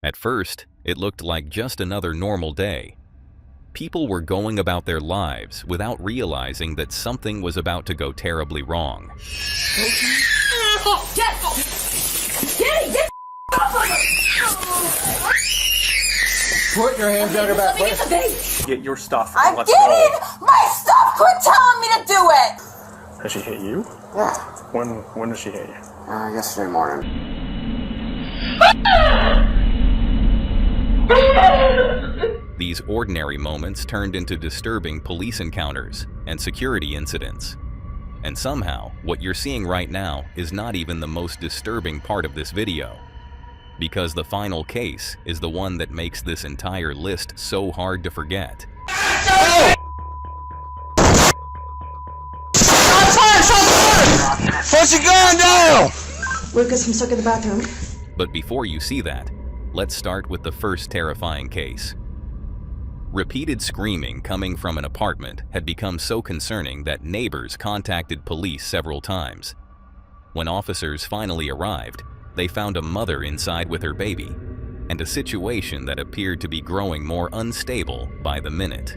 At first, it looked like just another normal day. People were going about their lives without realizing that something was about to go terribly wrong. Put your hands on your back. Get your stuff. I'm getting my stuff! Quit telling me to do it! Has she hit you? Yeah. When did she hit you? Yesterday morning. These ordinary moments turned into disturbing police encounters and security incidents. And somehow, what you're seeing right now is not even the most disturbing part of this video. Because the final case is the one that makes this entire list so hard to forget. Put your gun down! Lucas, I'm stuck in the bathroom. But before you see that, let's start with the first terrifying case. Repeated screaming coming from an apartment had become so concerning that neighbors contacted police several times. When officers finally arrived, they found a mother inside with her baby, and a situation that appeared to be growing more unstable by the minute.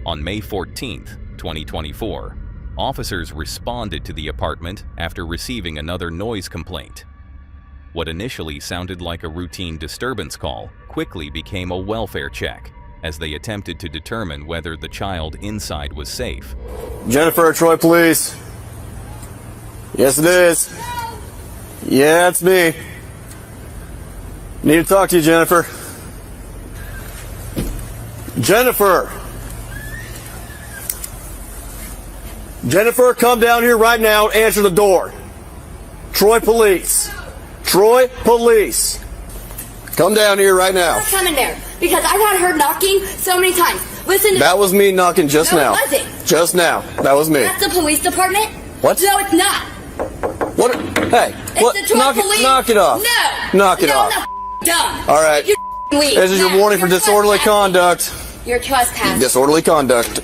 On May 14th, 2024, officers responded to the apartment after receiving another noise complaint. What initially sounded like a routine disturbance call quickly became a welfare check, as they attempted to determine whether the child inside was safe. Jennifer, Troy, please. Yes, it is. Yeah, it's me. Need to talk to you, Jennifer. Jennifer! Jennifer, come down here right now and answer the door. Troy Police. Troy Police. Come down here right now. I'm coming there because I've had her knocking so many times. Listen to That was me knocking just No, now. it wasn't. Just now. That was me. That's the police department? What? No, it's not. What? Hey, It's what? the Troy Knock police. it, knock it off. No. Knock it no, off. I'm not dumb. All right. You leave. This is your No, warning for you're disorderly trespassing. conduct. You're trespassing. Disorderly conduct.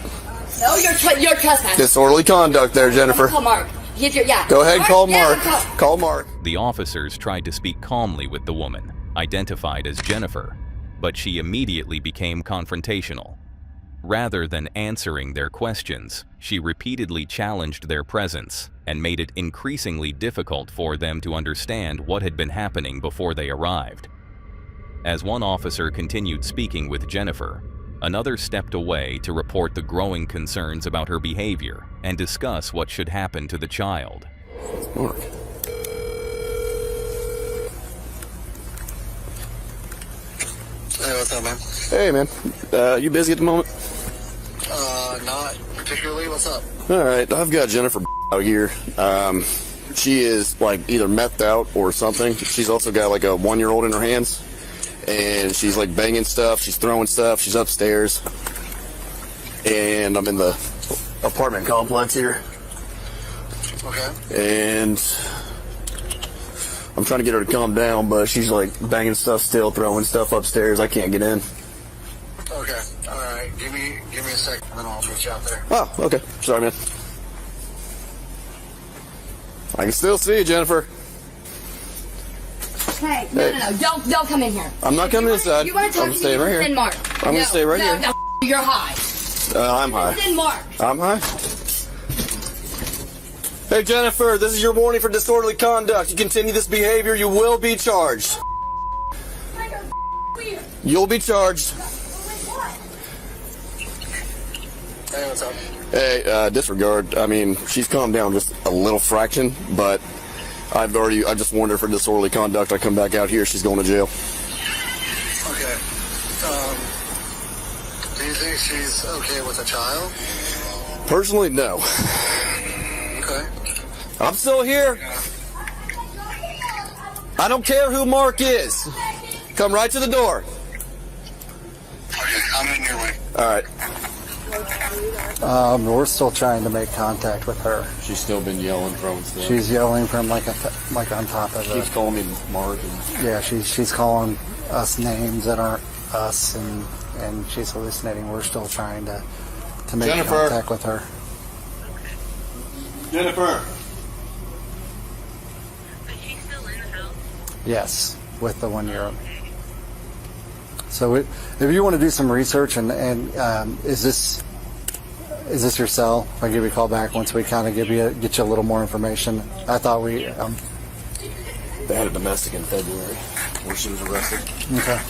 No, you're trespassing. Disorderly conduct there, Jennifer. Call Mark. Yeah. Go ahead, call Mark. Yeah, Call Mark. The officers tried to speak calmly with the woman, identified as Jennifer, but she immediately became confrontational. Rather than answering their questions, she repeatedly challenged their presence and made it increasingly difficult for them to understand what had been happening before they arrived. As one officer continued speaking with Jennifer, another stepped away to report the growing concerns about her behavior and discuss what should happen to the child. Mark. Hey, what's up, man? Hey, man. You busy at the moment? Not particularly. What's up? All right. I've got Jennifer out here. She is like either methed out or something. She's also got like a 1-year-old in her hands, and she's like banging stuff. She's throwing stuff. She's upstairs, and I'm in the apartment complex here. Okay. And I'm trying to get her to calm down, but she's like banging stuff still, throwing stuff upstairs. I can't get in. Okay. All right. Give me a sec, and then I'll meet you out there. Oh, okay. Sorry, man. I can still see you, Jennifer. Hey, no. Don't come in here. I'm not coming inside. You want to talk I'm to staying me? right here. Send Mark. I'm gonna stay right here. No, you're high. I'm high. Send Mark. I'm high. Hey, Jennifer, this is your warning for disorderly conduct. You continue this behavior, you will be charged. You'll be charged. Hey, what's up? Hey, disregard. I mean, she's calmed down just a little fraction, but I just warned her for disorderly conduct. I come back out here, she's going to jail. Okay. Do you think she's okay with a child? Personally, no. Okay. I'm still here. I don't care who Mark is. Come right to the door. Okay, I'm in your way. All right. We're still trying to make contact with her. She's still been yelling, throwing stuff. She's yelling from like on top of She's it. calling me Mark. Yeah, she's calling us names that aren't us, and she's hallucinating. We're still trying to make Jennifer. contact with her. Jennifer. Is she still in the house? Yes, with the 1-year-old. So if you want to do some research, and is this your cell? I'll give you a call back once we kind of get you a little more information. I thought we. They had a domestic in February where she was arrested. Okay.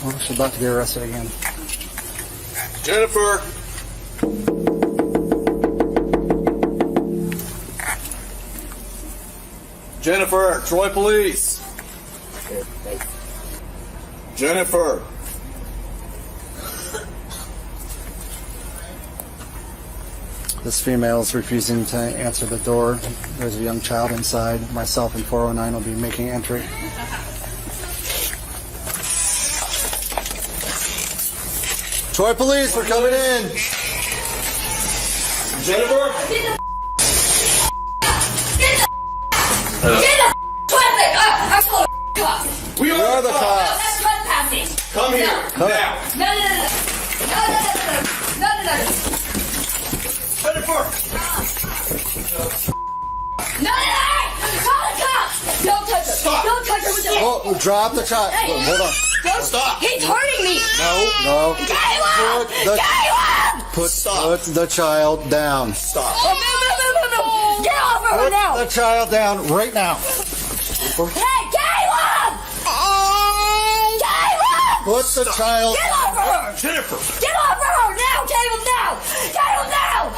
Well, she's about to be arrested again. Jennifer! Jennifer, Troy Police! Jennifer! This female is refusing to answer the door. There's a young child inside. Myself and 409 will be making entry. Troy Police, we're coming in. Jennifer? Get the traffic! I told cops. We are the cops. That's trespassing. Come here, now. No. Jennifer! No! Call the cops! Don't touch her. Stop. Don't touch her with the... Oh, drop the child. Hey. Hold on. Don't Stop. He's hurting me. No. Caleb! Put the child down. Stop. No. Get off of her now. Put the child down right now. Hey, Caleb! Caleb! Put the child. Get off of her! Jennifer! Get off of her now, Caleb, now! Caleb, now!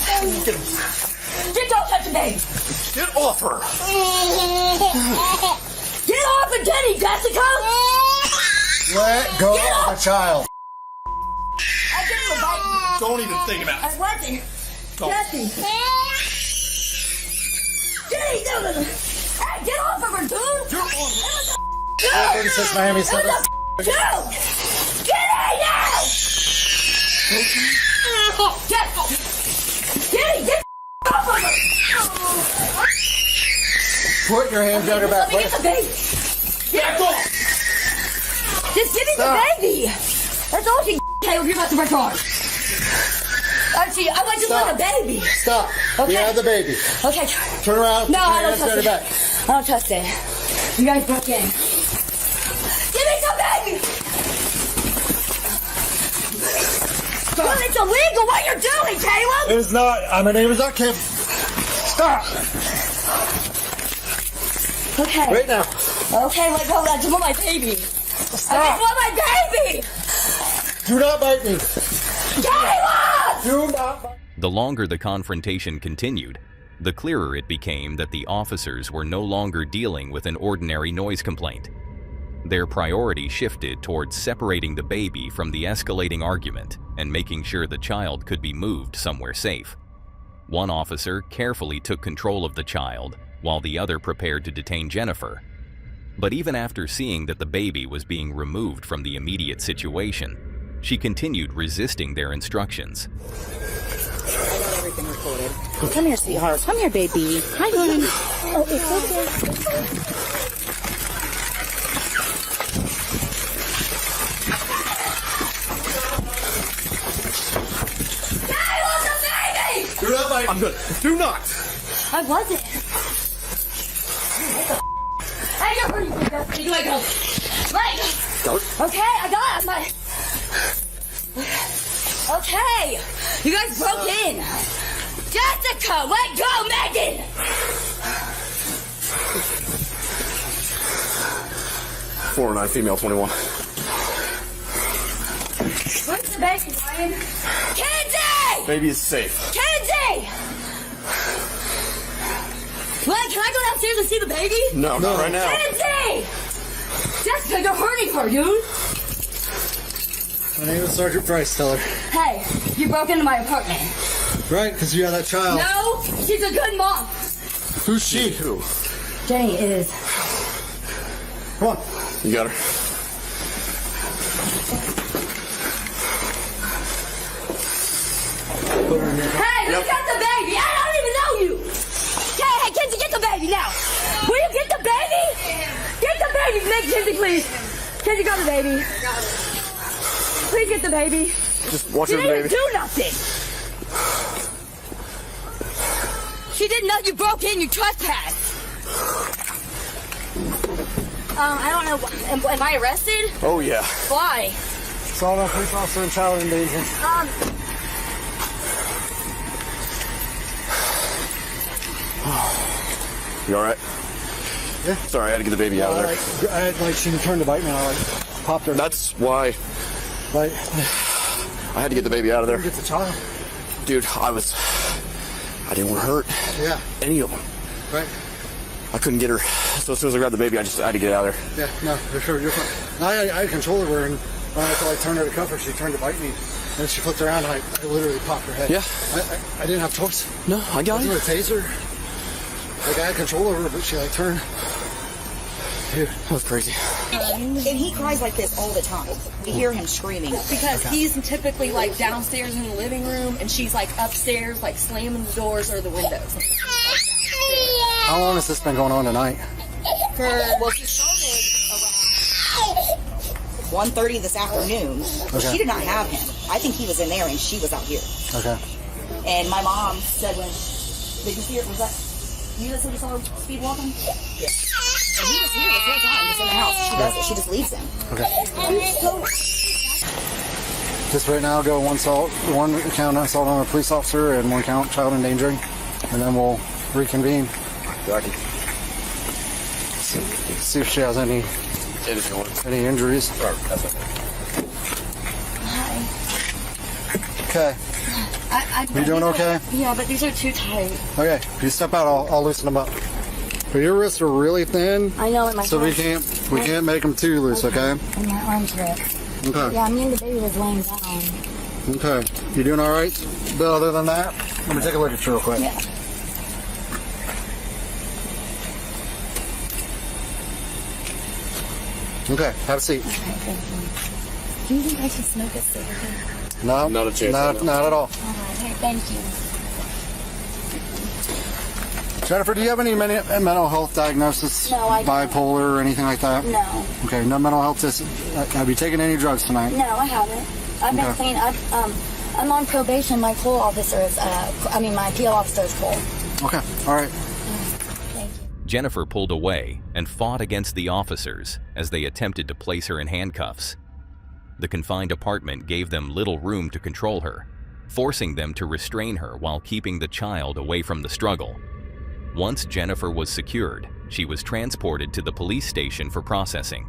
Caleb! Don't touch the baby! Get off her! Get off of Jenny, Jessica! Let go of the child. I didn't invite you. Don't even think about it. I wasn't. Don't. Jesse! Jenny, no. Hey, get off of her, dude! You're on. 36 Miami 7. Dude! Jenny, now! Jenny, get off of her! Put your hands on her back. Let me get the baby! Back off! Just give me the baby! That's all she Caleb, you're about to break her arm. Actually, I want you to want the baby. Stop. Okay. We have the baby. Okay. Turn around. No, Put your I don't hands on her trust back. it. I don't trust it. You guys broke in. Give me some baby! Well, it's illegal what you're doing, Caleb! It is not. My name is not Kim. Stop. Okay. Right now. Okay, let go. I just want my baby. Stop. I just want my baby! Do not bite me. Caleb! Do not bite me. The longer the confrontation continued, the clearer it became that the officers were no longer dealing with an ordinary noise complaint. Their priority shifted towards separating the baby from the escalating argument and making sure the child could be moved somewhere safe. One officer carefully took control of the child, while the other prepared to detain Jennifer. But even after seeing that the baby was being removed from the immediate situation, she continued resisting their instructions. I got everything recorded. Come here, sweetheart. Come here, baby. Hi, hon. Oh, it's okay. Do not bite. I'm good. Do not. I wasn't. Hey, you're hurting me, Jessica. Let go. Let go. Don't. Okay, I got it. Okay. You guys broke in. Jessica, let go, Megan. 409, female 21. Where's the baby, Ryan? Kenzie! Baby is safe. Kenzie! Ryan, can I go downstairs and see the baby? No, not right now. Kenzie! Jessica, you're hurting her, dude. My name is Sergeant Price. Tell her. Hey, you broke into my apartment. Right, because you have that child. No, she's a good mom. Who's she? Who? Jenny is. Come on. You got her. Hey, who got the baby? I don't even know you. Hey, Kenzie, get the baby now. Will you get the baby? Get the baby, make Kenzie, please. Kenzie, got the baby. Please get the baby. Just watch She her, didn't baby. do nothing. She didn't know you broke in. You trespassed. I don't know. Am I arrested? Oh, yeah. Why? Assault on a police officer and child endangerment. You all right? Yeah. Sorry, I had to get the baby out of there. I had, like, she turned to bite me, and I, like, popped her. That's why Like, I had to get the baby out of there. get the child. Dude, I didn't want to hurt Yeah. any of them. Right. I couldn't get her. So as soon as I grabbed the baby, I had to get out of there. Yeah, no, for sure, you're fine. I had control of her, and when I turned her to cuff her, she turned to bite me. And she flipped around, and I literally popped her head. Yeah. I didn't have choice. No, I got Wasn't it. a taser. Like, I had control over her, but she, like, turned. Dude, That was crazy. And he cries like this all the time. We hear him screaming. Because he's typically like downstairs in the living room, and she's like upstairs, like slamming the doors or the windows. how long has this been going on tonight? Well, he started around 1:30 this afternoon. Okay. She did not have him. I think he was in there and she was out here. Okay. And my mom said when, did you see it? Was that you that said you saw her speed walking? Yeah. And he was here this whole time, just in the house. She does it. She just leaves him. Okay. Just right now, go one count assault on a police officer and 1 count child endangering, and then we'll reconvene. Jackie. See if she has any It is going. injuries. Hi. Okay. You doing okay? Yeah, but these are too tight. Okay. If you step out, I'll loosen them up. But your wrists are really thin. I know, in my So we can't make them too loose, okay? And my arms rip. Okay. Yeah, I mean the baby was laying down. Okay. You doing all right? But other than that, let me take a look at you real quick. Yeah. Okay. Have a seat. Okay, thank you. Do you think I should smoke a cigarette? No. Not a chance. Not at all. Okay, thank you. Jennifer, do you have any mental health diagnosis? No, I don't. Bipolar or anything like that? No. Okay, no mental health. Have you taken any drugs tonight? No, I haven't. I've been Okay. clean. I'm on probation. My PO officer is, my PO officer is cool. Okay, all right. Thank you. Jennifer pulled away and fought against the officers as they attempted to place her in handcuffs. The confined apartment gave them little room to control her, forcing them to restrain her while keeping the child away from the struggle. Once Jennifer was secured, she was transported to the police station for processing.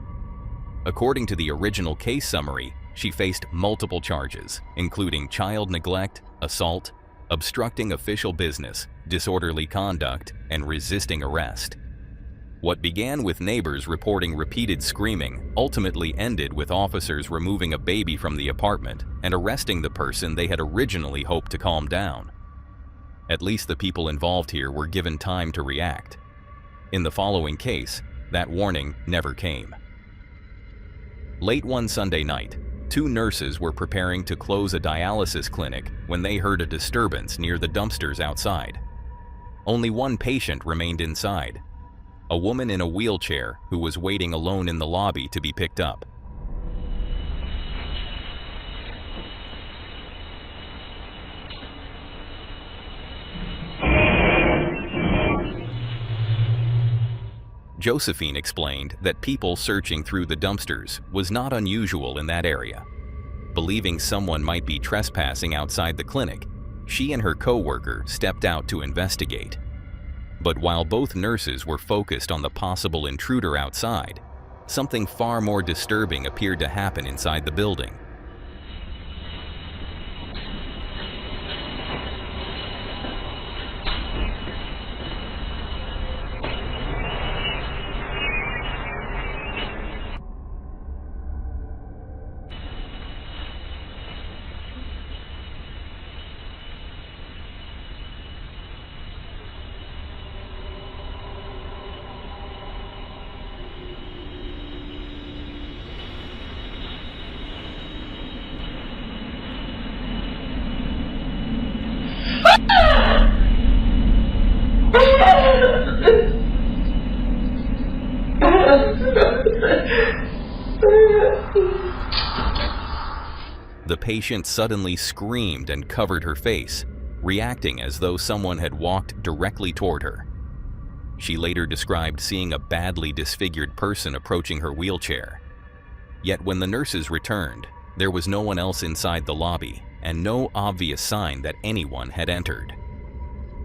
According to the original case summary, she faced multiple charges, including child neglect, assault, obstructing official business, disorderly conduct, and resisting arrest. What began with neighbors reporting repeated screaming ultimately ended with officers removing a baby from the apartment and arresting the person they had originally hoped to calm down. At least the people involved here were given time to react. In the following case, that warning never came. Late one Sunday night, 2 nurses were preparing to close a dialysis clinic when they heard a disturbance near the dumpsters outside. Only one patient remained inside, a woman in a wheelchair who was waiting alone in the lobby to be picked up. Josephine explained that people searching through the dumpsters was not unusual in that area. Believing someone might be trespassing outside the clinic, she and her co-worker stepped out to investigate. But while both nurses were focused on the possible intruder outside, something far more disturbing appeared to happen inside the building. The patient suddenly screamed and covered her face, reacting as though someone had walked directly toward her. She later described seeing a badly disfigured person approaching her wheelchair. Yet when the nurses returned, there was no one else inside the lobby and no obvious sign that anyone had entered.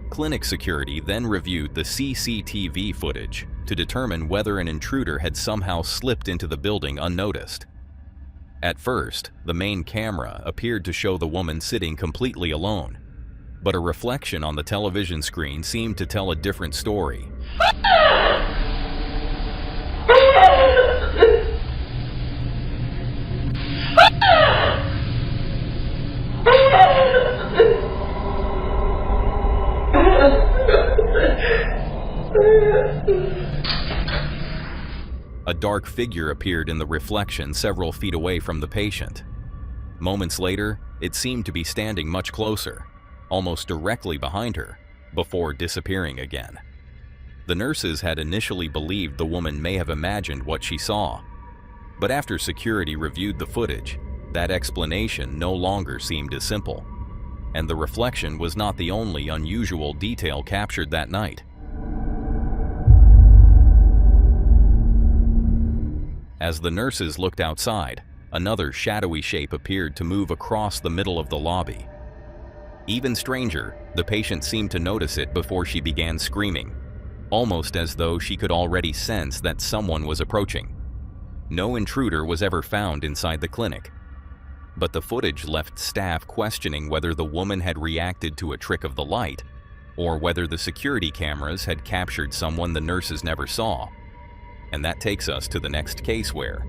Clinic security then reviewed the CCTV footage to determine whether an intruder had somehow slipped into the building unnoticed. At first, the main camera appeared to show the woman sitting completely alone, but a reflection on the television screen seemed to tell a different story. A dark figure appeared in the reflection several feet away from the patient. Moments later, it seemed to be standing much closer, almost directly behind her, before disappearing again. The nurses had initially believed the woman may have imagined what she saw, but after security reviewed the footage, that explanation no longer seemed as simple, and the reflection was not the only unusual detail captured that night. As the nurses looked outside, another shadowy shape appeared to move across the middle of the lobby. Even stranger, the patient seemed to notice it before she began screaming, almost as though she could already sense that someone was approaching. No intruder was ever found inside the clinic, but the footage left staff questioning whether the woman had reacted to a trick of the light, or whether the security cameras had captured someone the nurses never saw. And that takes us to the next case where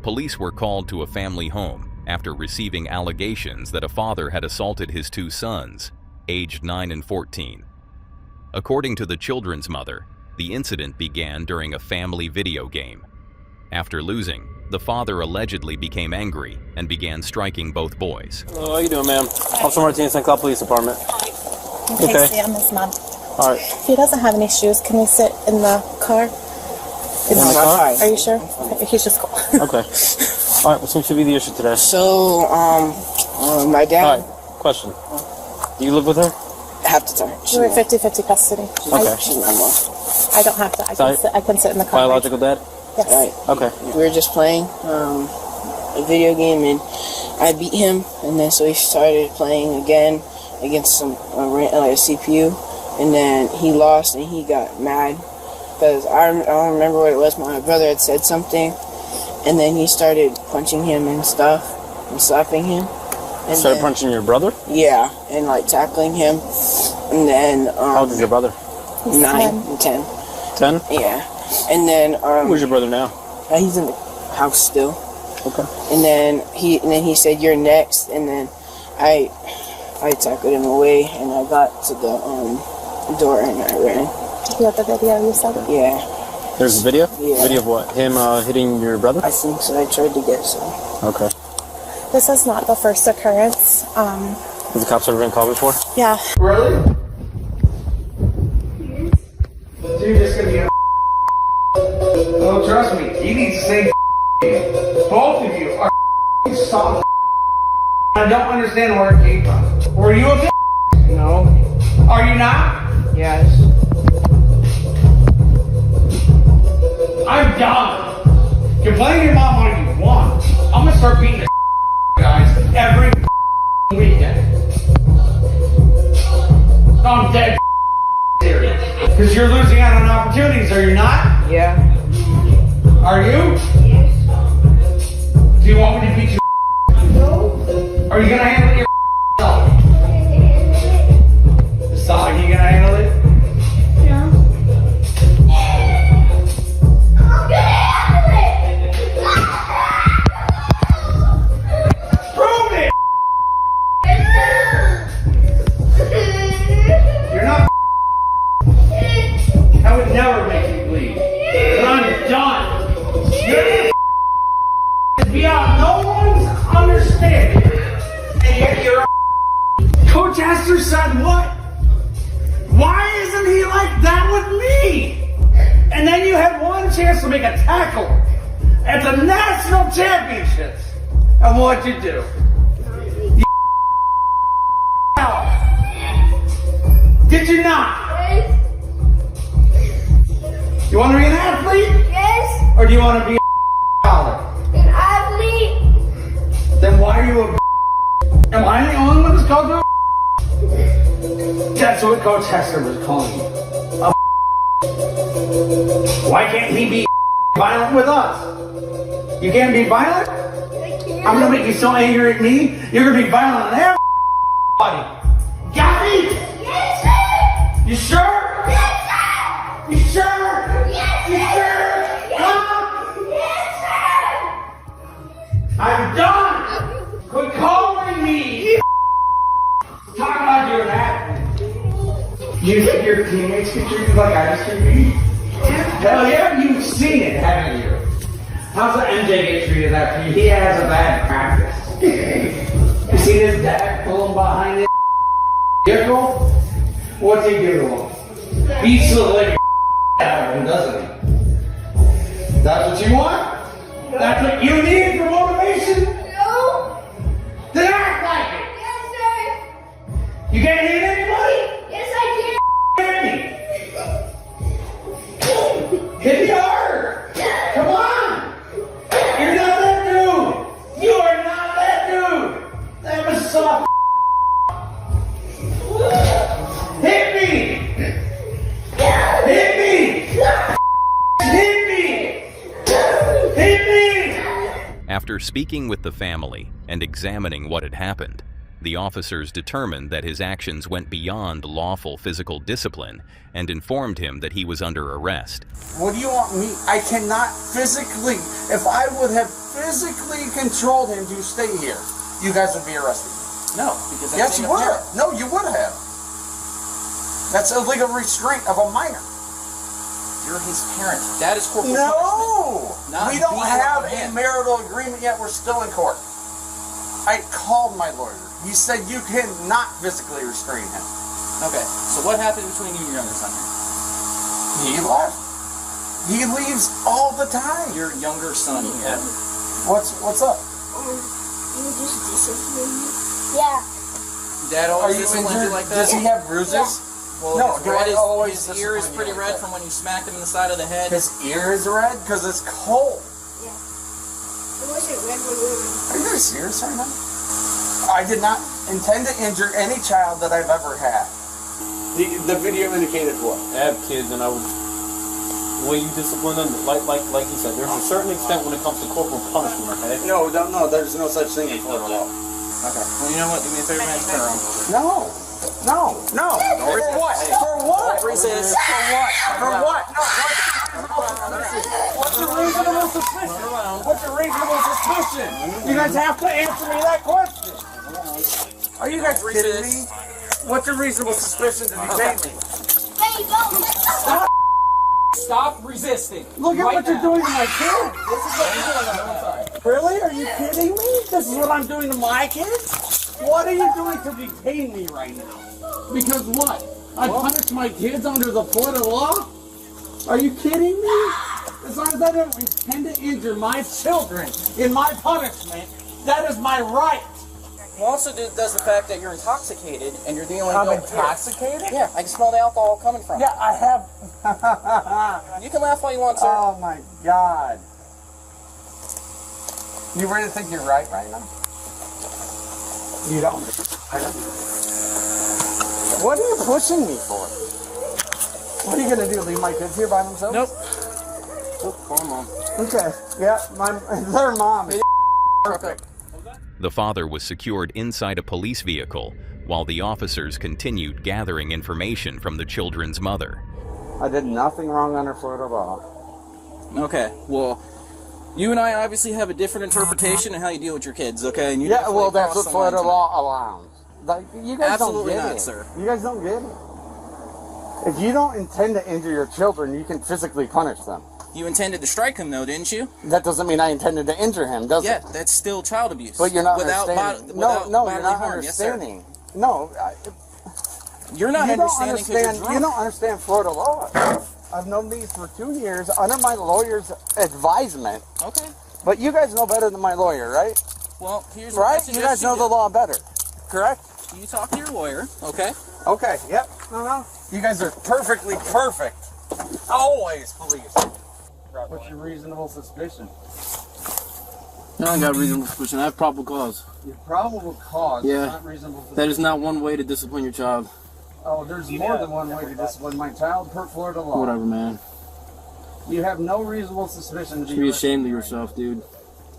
police were called to a family home after receiving allegations that a father had assaulted his two sons, aged 9 and 14. According to the children's mother, the incident began during a family video game. After losing, the father allegedly became angry and began striking both boys. Hello, how you doing, ma'am? Officer Martinez, St. Cloud Police Department. Okay, see, I'm his mom. All right. If he doesn't have any shoes, can we sit in the car? In the car? Are you sure? He's just cool. Okay. All right, what seems to be the issue today? So, my dad... All right, question. Do you live with her? Half the time. We're 50-50 custody. Okay. She's my mom. I don't have to. I can sit in the car. Biological dad? Yes. Right. Okay. We were just playing a video game, and I beat him, and then so he started playing again against a CPU, and then he lost, and he got mad, because I don't remember what it was. My brother had said something, and then he started punching him and stuff, and slapping him. And started punching your brother? Yeah, and like tackling him, and then... How old is your brother? 9 and 10. 10? Yeah. And then where's your brother now? He's in the house still. Okay. And then he said, "You're next." And then I tackled him away, and I got to the door, and I ran. You have the video you said? Yeah. There's a video? Yeah. Video of what? Him hitting your brother? I think so. I tried to get some. Okay. This is not the first occurrence. Has the cops ever been called before? Yeah. Really? Dude, this gonna be a oh, trust me, he needs to say both of you are solid. I don't understand where it came from. Were you a No. Are you not? Yes. I'm done. Complain to your mom all you want. I'm gonna start beating the guys every weekend. I'm dead serious. Because you're losing out on opportunities, are you not? Yeah. Are you? Yes. Do you want me to beat you? No. Are you gonna handle it yourself? It's not like you gonna handle it? No. I'm gonna handle it! Prove it! You're not. I would never make you bleed. But I'm done. You're beyond no one's understanding. And yet you're Coach Esther said what? Why isn't he like that with me? And then you had one chance to make a tackle at the national championships. And what'd you do? You out. Did you not? You want to be an athlete? Yes. Or do you want to be a scholar? An athlete. Then why are you a Am I the only one that's called you a That's what Coach Hester was calling you. Why can't he be violent with us? You can't be violent? I'm gonna make you so angry at me, you're gonna be violent on everybody. Got me? Yes, sir. You sure? Yes, sir. You sure? Yes, You sir. sure? Huh? Yes, sir. I'm done! Quit calling me! Talk about your athlete. You think your teammates get treated like I just treated you? Hell yeah, you've seen it, haven't you? How's the MJ get treated after you? He has a bad practice. You see this dad pulling behind his vehicle? What's he do to him? Beats the living out of him, doesn't he? That's what you want? That's what you need for motivation? No. Then act like it! Yes, sir. You can't hit anybody? Yes, I Hit me! Hit me hard! Come on! You're not that dude! You are not that dude! That was soft. Hit me! Hit me! Hit me! Hit me! After speaking with the family and examining what had happened, the officers determined that his actions went beyond lawful physical discipline and informed him that he was under arrest. What do you want me? I cannot physically, if I would have physically controlled him to stay here, you guys would be arrested. No, because yes, you would have. No, you would have. That's illegal restraint of a minor. You're his parent. That is corporal No! punishment. We don't have a marital agreement yet. We're still in court. I called my lawyer. He said you cannot physically restrain him. Okay, so what happened between you and your younger son? He left. He leaves all the time. Your younger son. Yeah. What's up? You just disciplined me. Yeah. Dad always disciplined you like that? Does he have bruises? Yeah. Well, no, his ear is pretty red from when you smacked him in the side of the head. His ear is red because it's cold. Yeah. It wasn't red when we were. Are you very serious right now? I did not intend to injure any child that I've ever had. The video indicated what? I have kids, and I would. The way you discipline them, like you said, there's a certain extent when it comes to corporal punishment. Okay? No, there's no such thing as corporal law. Okay. Well, you know what? Do me a favor, man. Turn around. No. For what? For what? Resist. For what? For what? No. What's a reasonable suspicion? What's a reasonable suspicion? You guys have to answer me that question. Are you guys kidding me? What's a reasonable suspicion to detain me? Stop resisting. Look at what you're doing to my kid. This is what you're doing. I'm sorry. Really? Are you kidding me? This is what I'm doing to my kids? What are you doing to detain me right now? Because what? I punish my kids under the Florida law? Are you kidding me? As long as I don't intend to injure my children in my punishment, that is my right. Well, also does the fact that you're intoxicated and you're the only I'm adult intoxicated? here. Yeah, I can smell the alcohol coming from. Yeah, I have. You can laugh all you want, sir. Oh my God. You really think you're right now? You don't. I don't. What are you pushing me for? What are you gonna do? Leave my kids here by themselves? Nope. Oh, poor mom. Okay. Yeah, their mom. Okay. The father was secured inside a police vehicle while the officers continued gathering information from the children's mother. I did nothing wrong under Florida law. Okay, well, you and I obviously have a different interpretation of how you deal with your kids, okay? And you Yeah, well, that's crossed what the line Florida law allows. Like, you guys Absolutely don't get not, it. sir. You guys don't get it. If you don't intend to injure your children, you can physically punish them. You intended to strike him, though, didn't you? That doesn't mean I intended to injure him, does it? Yeah, that's still child abuse. But you're not without understanding. without No, bodily you're not harm. understanding. Yes, sir. No, you're not you understanding because you're drunk. You don't understand Florida law. I've known these for 2 years under my lawyer's advisement. Okay. But you guys know better than my lawyer, right? Well, here's right. what I You guys know the law better, correct? You talk to your lawyer, okay? Okay. Yep. No. You guys are perfectly perfect. Always police. What's your reasonable suspicion? I got reasonable suspicion. I have probable cause. Your probable cause Yeah. is not reasonable suspicion. That is not one way to discipline your child. Oh, there's more than one way to discipline my child per Florida law. Whatever, man. You have no reasonable suspicion You to should be ashamed of yourself, dude.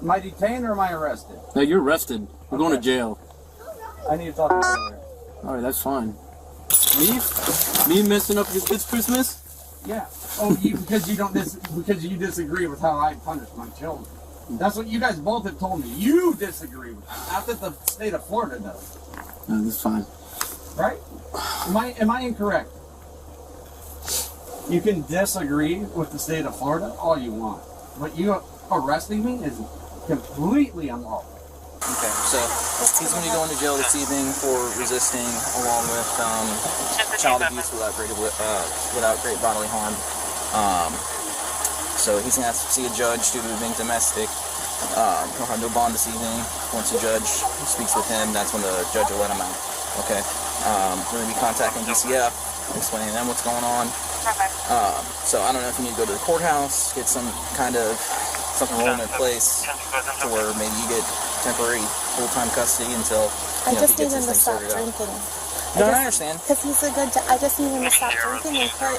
Am I detained or am I arrested? No, you're arrested. You're going to jail. I need to talk to you later. Alright, that's fine. Me? Me messing up your kid's Christmas? Yeah. Oh, because you disagree with how I punish my children. That's what you guys both have told me. You disagree with it. Not that the state of Florida does. No, that's fine. Right? Am I incorrect? You can disagree with the state of Florida all you want, but you arresting me is completely unlawful. Okay, so he's going to be going to jail this evening for resisting, along with child abuse without great bodily harm. So he's going to have to see a judge due to it being domestic. He'll have no bond this evening. Once the judge speaks with him, that's when the judge will let him out. Okay. We're going to be contacting DCF, explaining to them what's going on. So I don't know if you need to go to the courthouse, get some kind of something rolling in place to where maybe you get temporary full-time custody until I just he need him gets his to thing stop sorted out. drinking. No, I understand. Because he's a good. I just need him to stop drinking and put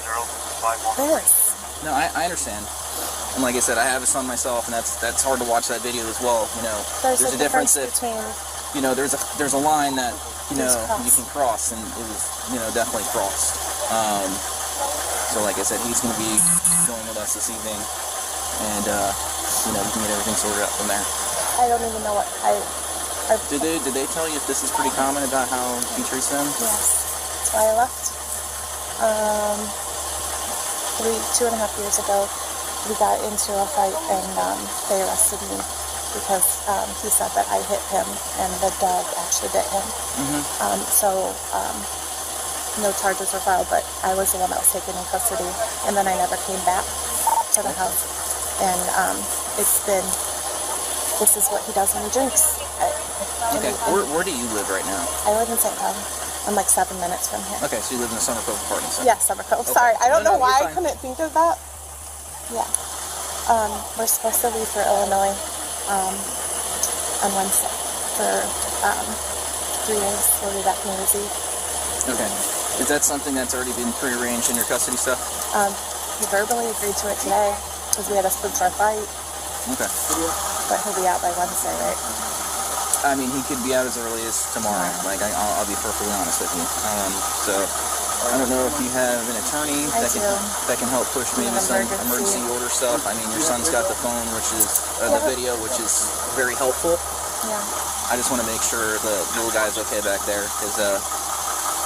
this. No, I understand. And like I said, I have a son myself, and that's hard to watch that video as well. You know, There's a difference if between. you know there's a line that you can cross, and it was definitely crossed. So like I said, he's going to be going with us this evening, and we can get everything sorted out from there. I don't even know what Did they tell you if this is pretty common about how he treats them? Yes. That's why I left. 2.5 years ago, we got into a fight and they arrested me because he said that I hit him and the dog actually bit him. No charges were filed, but I was the one that was taken in custody, and then I never came back to the house. And this is what he does when he drinks. Okay, where do you live right now? I live in St. Cloud. I'm like 7 minutes from here. Okay, so you live in the Summer Cove apartment center? Yeah, Summer Cove. Okay. Sorry, I don't know why I fine. couldn't think of that. Yeah. We're supposed to leave for Illinois on Wednesday for 3 days. We'll be back New Year's Eve. Okay. Is that something that's already been prearranged in your custody stuff? He verbally agreed to it today because we had a splinter fight. Okay. But he'll be out by Wednesday, right? I mean, he could be out as early as tomorrow. Like, I'll be perfectly honest with you. So, I don't know if you have an attorney that can help push maybe some emergency order stuff. I mean, your son's got the phone, which is the video, which is very helpful. Yeah. I just want to make sure the little guy's okay back there, because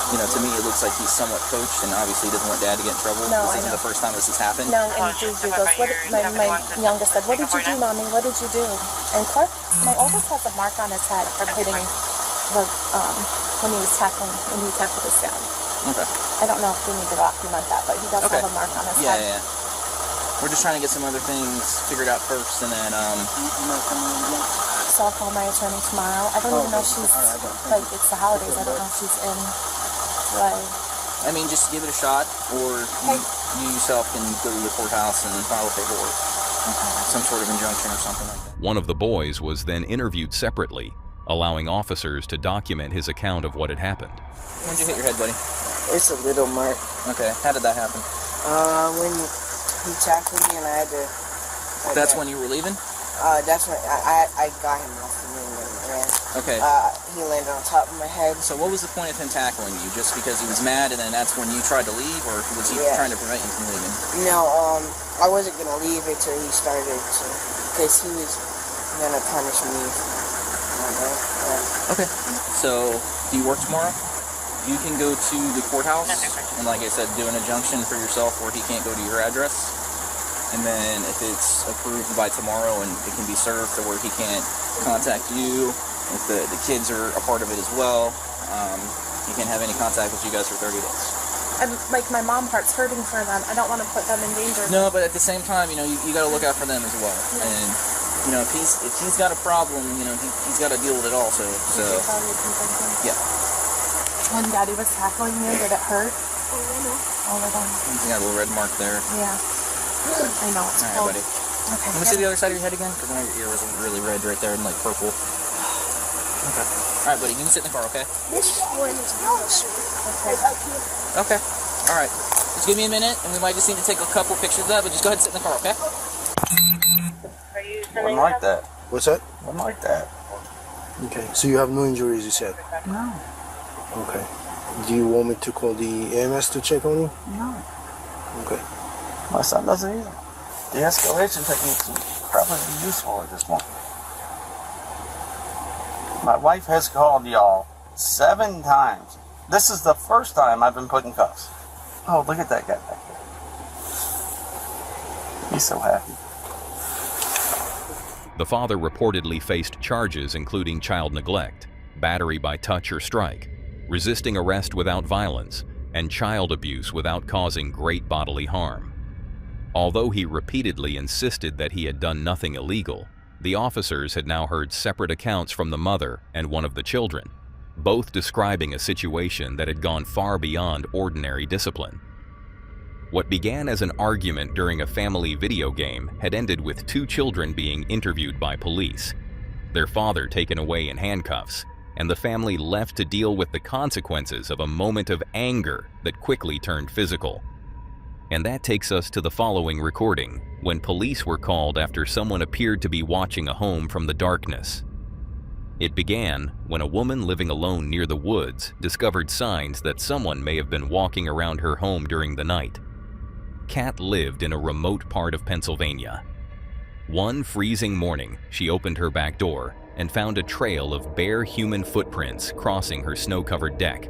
to me it looks like he's somewhat coached, and obviously he doesn't want Dad to get in trouble. No, this isn't the first time this has happened. No, and Juju goes, my youngest said, "What did you do, Mommy? What did you do?" And Clark, my oldest, has a mark on his head from hitting the when he tackled his dad. Okay. I don't know if we need to document that, but he does have a mark on his head. Yeah. We're just trying to get some other things figured out first, and then So I'll call my attorney tomorrow. I don't even know if she's it's the holidays. I don't know if she's in. I mean, just give it a shot, or you yourself can go to the courthouse and file paperwork. Some sort of injunction or something like that. One of the boys was then interviewed separately, allowing officers to document his account of what had happened. When did you hit your head, buddy? It's a little mark. Okay, how did that happen? When he tackled me and I had to... That's when you were leaving? That's when I got him off the ring and ran. Okay. He landed on top of my head. So what was the point of him tackling you? Just because he was mad and then that's when you tried to leave, or was he trying to prevent you from leaving? No, I wasn't going to leave until he started to, because he was going to punish me. Okay. So, do you work tomorrow? You can go to the courthouse and, like I said, do an injunction for yourself where he can't go to your address. And then if it's approved by tomorrow and it can be served to where he can't contact you, if the kids are a part of it as well, he can't have any contact with you guys for 30 days. And like my mom part's hurting for them. I don't want to put them in danger. No, but at the same time, you got to look out for them as well. And if he's got a problem, he's got to deal with it also. So yeah. When Daddy was tackling you, did it hurt? All of them. You got a little red mark there. Yeah. I know. It's All cold. right, buddy. Okay. Let me see the other side of your head again, because I know your ear was really red right there and like purple. Okay. All right, buddy. You can sit in the car, okay? This one is closer. Okay. Okay. All right. Just give me a minute, and we might just need to take a couple pictures of that, but just go ahead and sit in the car, okay? Are you Wasn't like that. What's that? Wasn't like that. Okay, so you have no injuries, you said? No. Okay. Do you want me to call the EMS to check on you? No. Okay. My son doesn't either. De-escalation techniques are probably useful at this point. My wife has called y'all 7 times. This is the first time I've been put in cuffs. Oh, look at that guy back there. He's so happy. The father reportedly faced charges including child neglect, battery by touch or strike, resisting arrest without violence, and child abuse without causing great bodily harm. Although he repeatedly insisted that he had done nothing illegal, the officers had now heard separate accounts from the mother and one of the children, both describing a situation that had gone far beyond ordinary discipline. What began as an argument during a family video game had ended with 2 children being interviewed by police, their father taken away in handcuffs, and the family left to deal with the consequences of a moment of anger that quickly turned physical. And that takes us to the following recording, when police were called after someone appeared to be watching a home from the darkness. It began when a woman living alone near the woods discovered signs that someone may have been walking around her home during the night. Kat lived in a remote part of Pennsylvania. One freezing morning, she opened her back door and found a trail of bare human footprints crossing her snow-covered deck.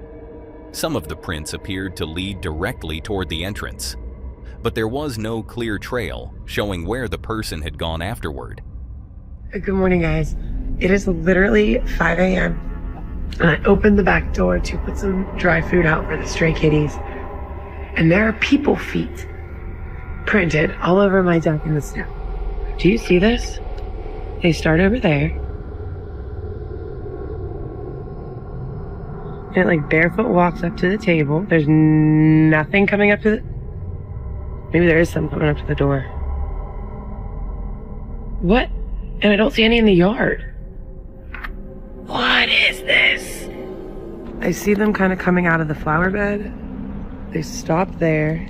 Some of the prints appeared to lead directly toward the entrance, but there was no clear trail showing where the person had gone afterward. Good morning, guys. It is literally 5 a.m. and I opened the back door to put some dry food out for the stray kitties, and there are people feet printed all over my deck in the snow. Do you see this? They start over there, and it like barefoot walks up to the table. There's nothing coming up to the... Maybe there is some coming up to the door. What? And I don't see any in the yard. What is this? I see them kind of coming out of the flower bed. They stop there.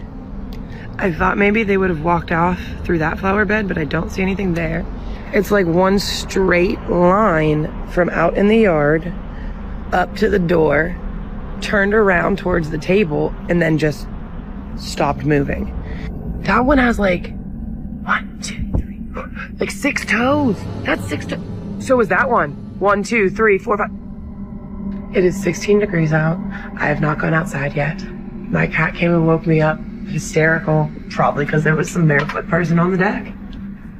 I thought maybe they would have walked off through that flower bed, but I don't see anything there. It's like one straight line from out in the yard up to the door, turned around towards the table, and then just stopped moving. That one has like 1, 2, 3, 4, like 6 toes. That's 6 toes. So was that one. 1, 2, 3, 4, 5. It is 16 degrees out. I have not gone outside yet. My cat came and woke me up, hysterical, probably because there was some barefoot person on the deck.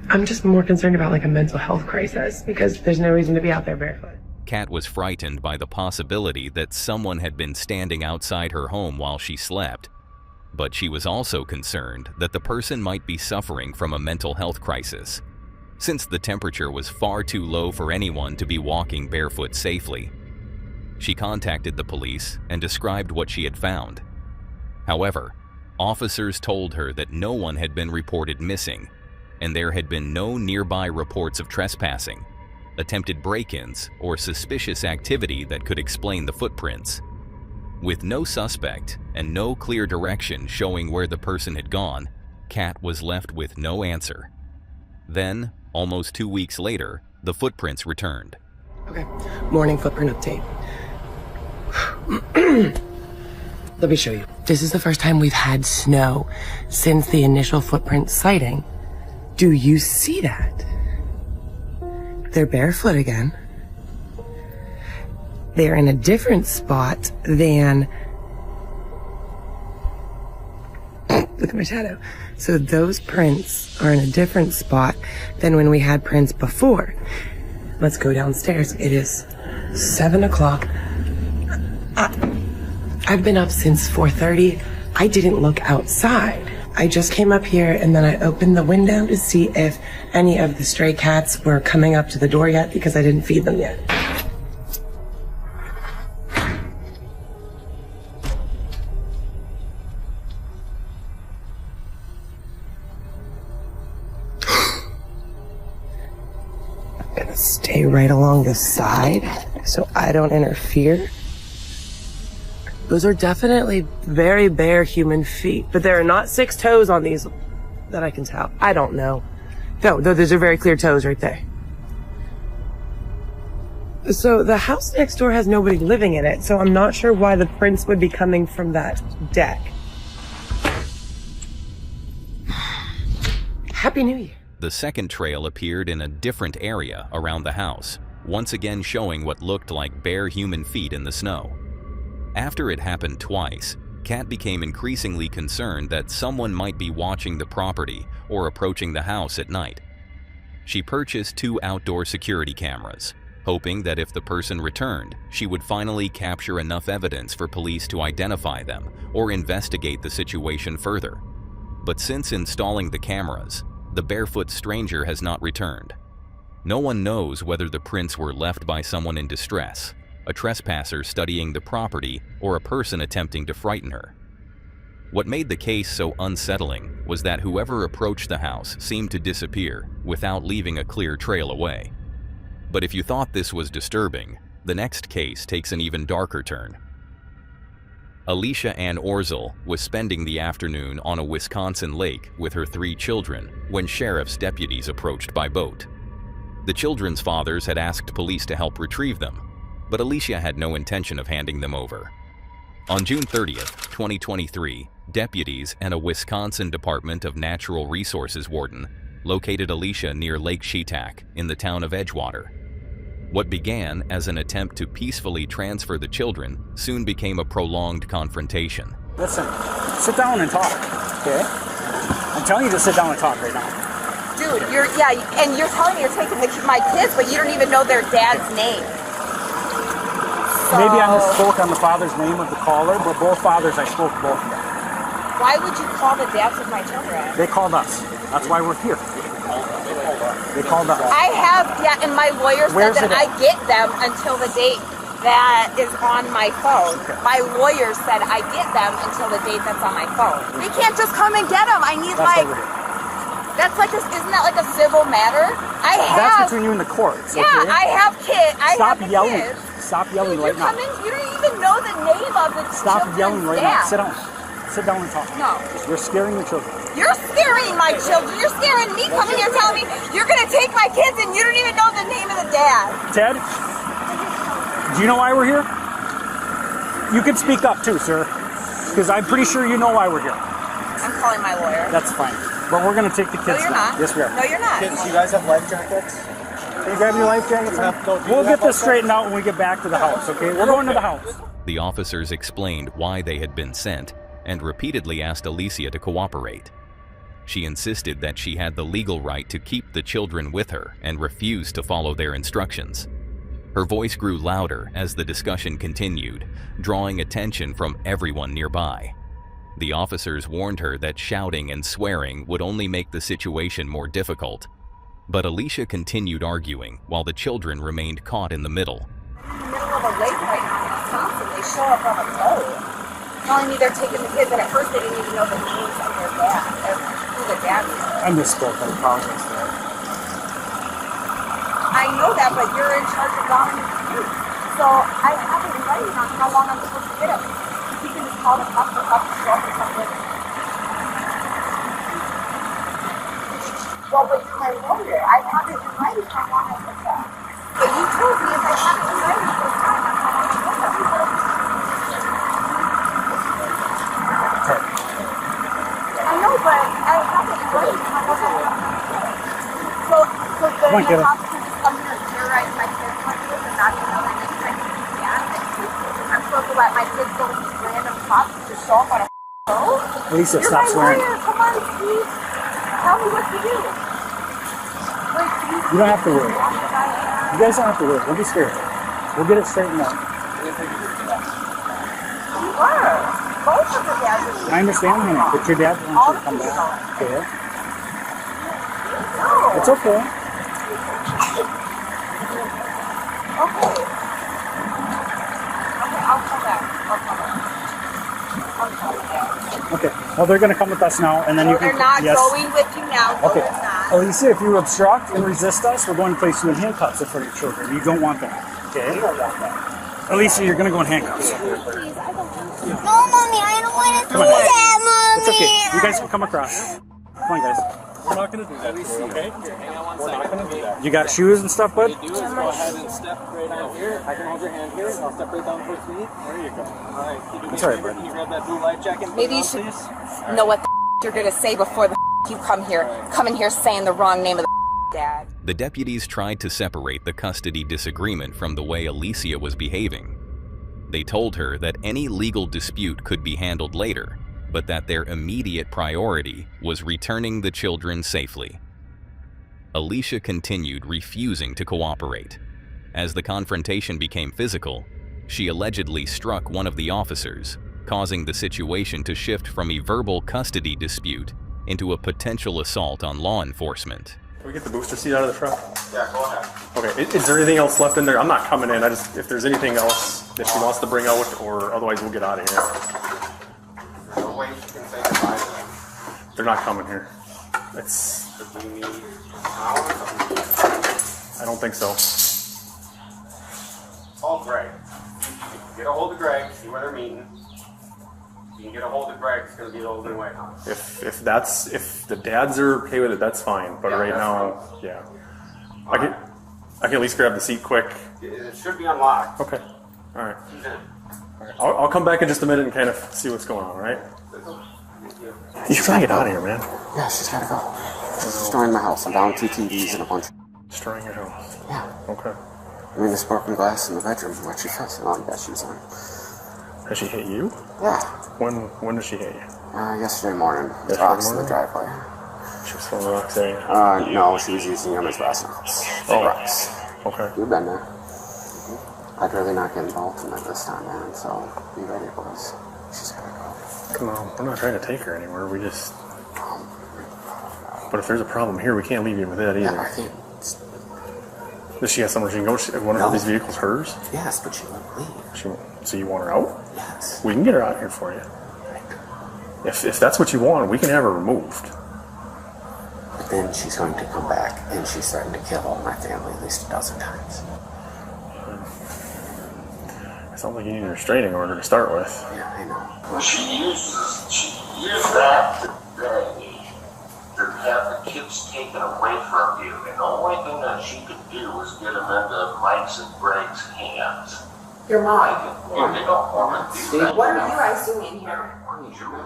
I'm just more concerned about like a mental health crisis because there's no reason to be out there barefoot. Kat was frightened by the possibility that someone had been standing outside her home while she slept. But she was also concerned that the person might be suffering from a mental health crisis, since the temperature was far too low for anyone to be walking barefoot safely. She contacted the police and described what she had found. However, officers told her that no one had been reported missing, and there had been no nearby reports of trespassing, attempted break-ins, or suspicious activity that could explain the footprints. With no suspect and no clear direction showing where the person had gone, Kat was left with no answer. Then, almost 2 weeks later, the footprints returned. Okay, morning footprint update. Let me show you. This is the first time we've had snow since the initial footprint sighting. Do you see that? They're barefoot again. They're in a different spot than... Look at my shadow. So those prints are in a different spot than when we had prints before. Let's go downstairs. It is 7 o'clock. I've been up since 4:30. I didn't look outside. I just came up here and then I opened the window to see if any of the stray cats were coming up to the door yet because I didn't feed them yet. I'm gonna stay right along the side so I don't interfere. Those are definitely very bare human feet, but there are not 6 toes on these that I can tell. I don't know. No, those are very clear toes right there. So the house next door has nobody living in it, so I'm not sure why the prints would be coming from that deck. Happy New Year. The second trail appeared in a different area around the house, once again showing what looked like bare human feet in the snow. After it happened twice, Kat became increasingly concerned that someone might be watching the property or approaching the house at night. She purchased 2 outdoor security cameras, hoping that if the person returned, she would finally capture enough evidence for police to identify them or investigate the situation further. But since installing the cameras, the barefoot stranger has not returned. No one knows whether the prints were left by someone in distress, a trespasser studying the property, or a person attempting to frighten her. What made the case so unsettling was that whoever approached the house seemed to disappear without leaving a clear trail away. But if you thought this was disturbing, the next case takes an even darker turn. Alicia Ann Orzel was spending the afternoon on a Wisconsin lake with her 3 children when sheriff's deputies approached by boat. The children's fathers had asked police to help retrieve them, but Alicia had no intention of handing them over. On June 30th, 2023, deputies and a Wisconsin Department of Natural Resources warden located Alicia near Lake Sheetak in the town of Edgewater. What began as an attempt to peacefully transfer the children soon became a prolonged confrontation. Listen, sit down and talk, okay? I'm telling you to sit down and talk right now. Dude, and you're telling me you're taking my kids, but you don't even know their dad's name. So, maybe I misspoke on the father's name of the caller, but both fathers, I spoke to both of them. Why would you call the dads of my children? They called us. That's why we're here. They called us. I have, and my lawyer said that I get them until the date that is on my phone. Okay. My lawyer said I get them until the date that's on my phone. They can't just come and get them. I need that's like isn't that like a civil matter? That's between you and the courts. Yeah, okay? I have kids. Stop yelling. Stop yelling right now. You don't even know the name of the Stop yelling right now. Sit down. Sit down and talk. No. You're scaring the children. You're scaring my children. You're scaring me coming here telling me you're going to take my kids and you don't even know the name of the dad. Ted, do you know why we're here? You can speak up too, sir, because I'm pretty sure you know why we're here. I'm calling my lawyer. That's fine. But we're going to take the kids now. Yes, we are. No, you're not. Kids, do you guys have life jackets? Can you grab your life jackets? We'll get this straightened out when we get back to the house, okay? We're going to the house. The officers explained why they had been sent and repeatedly asked Alicia to cooperate. She insisted that she had the legal right to keep the children with her and refused to follow their instructions. Her voice grew louder as the discussion continued, drawing attention from everyone nearby. The officers warned her that shouting and swearing would only make the situation more difficult. But Alicia continued arguing while the children remained caught in the middle. In the middle of a lake right now in Wisconsin, they show up on a boat telling me they're taking the kids, and at first they didn't even know the names of their dad, who their dad was. I misspoke. I apologize for that. I know that, but you're in charge of governing the youth. So I have it in writing on how long I'm supposed to get them. You can just call the cops or help to show up or something. Well, with my lawyer, I have it in writing how long I put them. But you told me if I have it in writing this time, I'm not going to get them. I know, but I have it in writing how long I put them. So then the cops can just come here and terrorize my kids like this and not even know their names. I can't. I'm supposed to let my kids go to these random cops to show up on a boat? Lisa, You're stop my swearing. lawyer. Come on, Steve. Tell me what to do. Wait, You don't have to worry. You guys don't have to worry. Don't be scared. We'll get it straightened out. You were. Both of the dads are. I understand, honey, but your dad wants you to come back. Okay? No. It's okay. Okay. I'll come back. Okay. Well, they're going to come with us now, and then no, you can. They're not yes. going with you now. Okay. No, they're not. Alicia, if you obstruct and resist us, we're going to place you in handcuffs in front of your children. You don't want that, okay? You don't want that. Alicia, you're going to go in handcuffs. No, Mommy, I don't want to do that, Mommy. It's okay. You guys can come across. Come on, guys. We're not going to do that, okay? We're not going to do that. You got shoes and stuff, bud? Go ahead and step right down here. I can hold your hand here, and I'll step right down towards me. There you go. All right. That's all right, bud. Can you grab that blue life jacket? Maybe you should know what the you're going to say before the you come in here saying the wrong name of the dad. The deputies tried to separate the custody disagreement from the way Alicia was behaving. They told her that any legal dispute could be handled later, but that their immediate priority was returning the children safely. Alicia continued refusing to cooperate. As the confrontation became physical, she allegedly struck one of the officers, causing the situation to shift from a verbal custody dispute into a potential assault on law enforcement. Can we get the booster seat out of the truck? Yeah, go ahead. Okay, is there anything else left in there? I'm not coming in. If there's anything else that she wants to bring out, or otherwise we'll get out of here. There's no way you can say goodbye to them. They're not coming here. Do you need hours? I don't think so. Call Greg. Get a hold of Greg, see where they're meeting. You can get a hold of Greg, it's going to be the only way. If the dads are okay with it, that's fine. But right now, fine. Yeah. I can at least grab the seat quick. It should be unlocked. Okay. All right. I'll come back in just a minute and kind of see what's going on, all right? You should try to get out of here, man. Yeah, she's got to go. She's destroying my house. I'm down 2 TVs and a bunch. Destroying your house? Yeah. Okay. I mean, there's broken glass in the bedroom. What she fussing on? That she's on. Has she hit you? Yeah. When did she hit you? Yesterday morning. Rocks in the driveway. She was throwing rocks at you? No, she was using them as brass knuckles. Rocks. Okay. You've been there. I'd rather not get involved in it this time, man, so be ready, boys. She's gotta go. Come on, we're not trying to take her anywhere, we just... But if there's a problem here, we can't leave you with it either. Yeah, I can't. Does she have somewhere she can go? One of these vehicles hers? Yes, but she won't leave. So you want her out? Yes. We can get her out here for you. If that's what you want, we can have her removed. But then she's going to come back, and she's starting to kill all my family at least 12 times. It sounds like you need a restraining order to start with. Yeah, I know. Well, she used that to have the kids taken away from you, and the only thing that she could do was get them into Mike's and Greg's hands. Your mom. They don't want to do that. What are you guys doing here?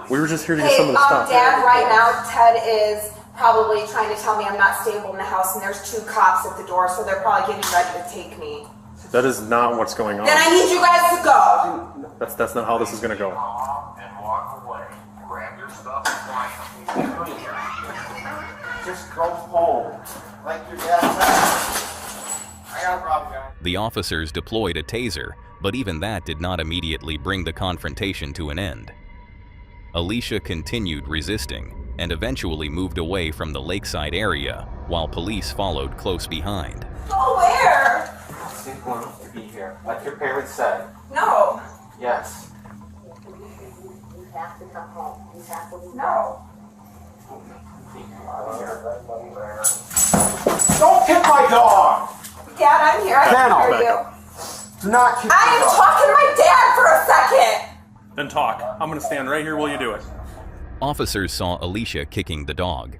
We were just here to get some of the stuff. Dad, right now, Ted is probably trying to tell me I'm not stable in the house, and there's 2 cops at the door, so they're probably getting ready to take me. That is not what's going on. Then I need you guys to go. That's not how this is going to go. And walk away. Grab your stuff and fly. Just go home. Like your dad said. I got a problem, guys. The officers deployed a taser, but even that did not immediately bring the confrontation to an end. Alicia continued resisting and eventually moved away from the lakeside area while police followed close behind. Go where? They want to be here, like your parents said. No. Yes. You have to come home. You have to leave. No. Don't kick my dog! Dad, I'm here. I can hear you. Do not kick I am talking to my dad for a second. Then talk. I'm going to stand right here while you do it. Officers saw Alicia kicking the dog.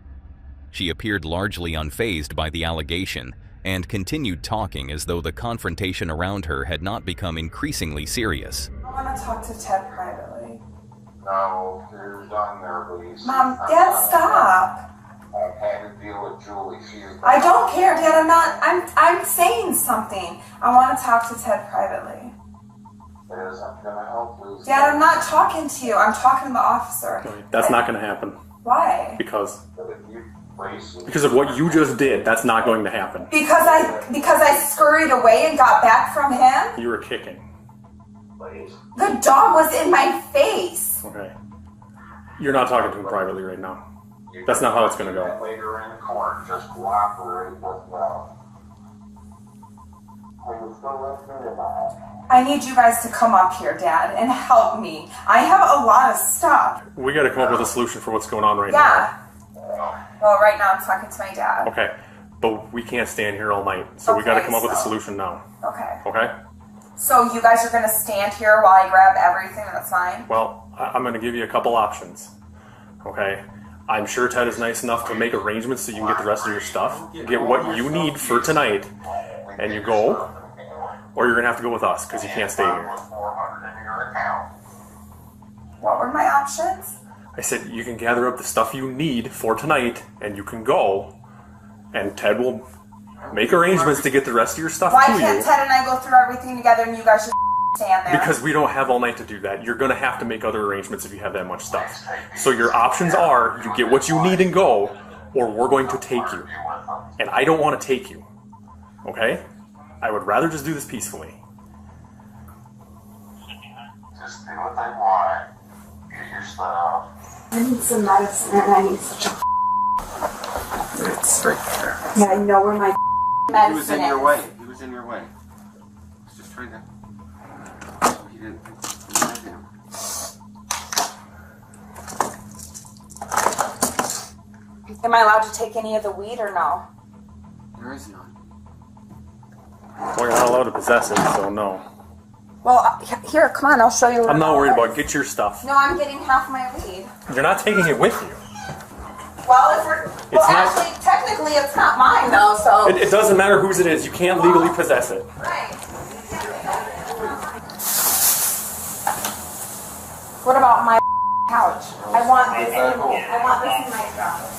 She appeared largely unfazed by the allegation and continued talking as though the confrontation around her had not become increasingly serious. I want to talk to Ted privately. No, you're done there, Louise. Mom, Dad, stop. I've had to deal with Julie. She is I don't care, Dad. I'm saying something. I want to talk to Ted privately. It isn't gonna help, Louise. Dad, I'm not talking to you. I'm talking to the officer. That's not going to happen. Why? Because of what you just did, that's not going to happen. Because I scurried away and got back from him? You were kicking. The dog was in my face. Okay. You're not talking to him privately right now. That's not how it's going to go. Later in court, just cooperate with them. Are you still listening or not? I need you guys to come up here, Dad, and help me. I have a lot of stuff. We got to come up with a solution for what's going on right now. Well, right now I'm talking to my dad. Okay, but we can't stand here all night, so we got to come up with a solution now. Okay. Okay? So you guys are going to stand here while I grab everything that's mine? Well, I'm going to give you a couple options. Okay? I'm sure Ted is nice enough to make arrangements so you can get the rest of your stuff, get what you need for tonight, and you go, or you're going to have to go with us because you can't stay here. What were my options? I said you can gather up the stuff you need for tonight, and you can go, and Ted will make arrangements to get the rest of your stuff Why to you. can't Ted and I go through everything together and you guys just stand there? Because we don't have all night to do that. You're going to have to make other arrangements if you have that much stuff. So your options are you get what you need and go, or we're going to take you. And I don't want to take you. Okay? I would rather just do this peacefully. Just do what they want. Get your stuff. I need some medicine and I need such a It's right there. Yeah, I know where my medicine He was in your way. He was in your way. He's just trying to. He didn't. Am I allowed to take any of the weed or no? There is none. Well, you're not allowed to possess it, so no. Well, here, come on, I'll show you. I'm not worried about it. Get your stuff. No, I'm getting half my weed. You're not taking it with you. Well, if we're... Well, actually, technically, it's not mine, though, so... It doesn't matter whose it is. You can't legally possess it. Right. What about my couch? I want this in my stuff.